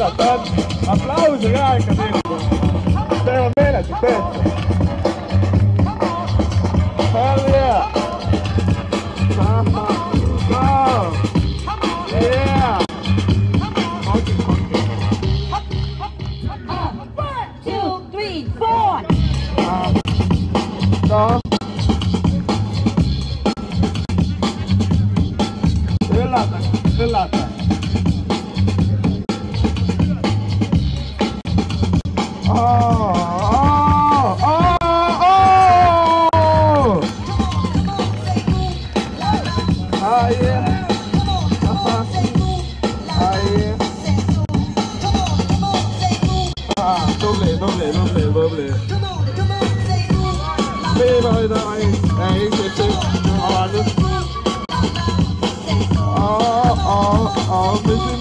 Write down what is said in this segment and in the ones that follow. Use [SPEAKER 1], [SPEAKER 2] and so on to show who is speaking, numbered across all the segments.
[SPEAKER 1] oota, aplause ka ikka teenitud. Teevad meeletult tõesti. Hell yeah! Go! Yeah!
[SPEAKER 2] 1, 2, 3, 4!
[SPEAKER 1] Go! Relata. Doble. Viva hoida,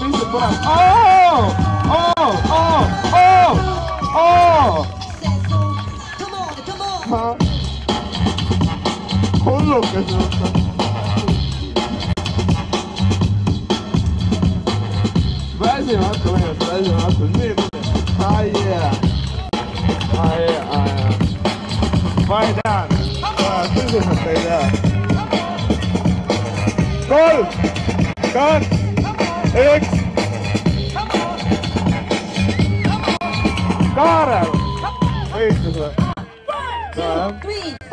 [SPEAKER 1] mis põnev. Hullukas juurde. Väsimatu mees, nii ma ei tea, tõsiselt ei tea. 3, 2, 1. Kaarel! Võitlus või?
[SPEAKER 2] 1, 2, 3.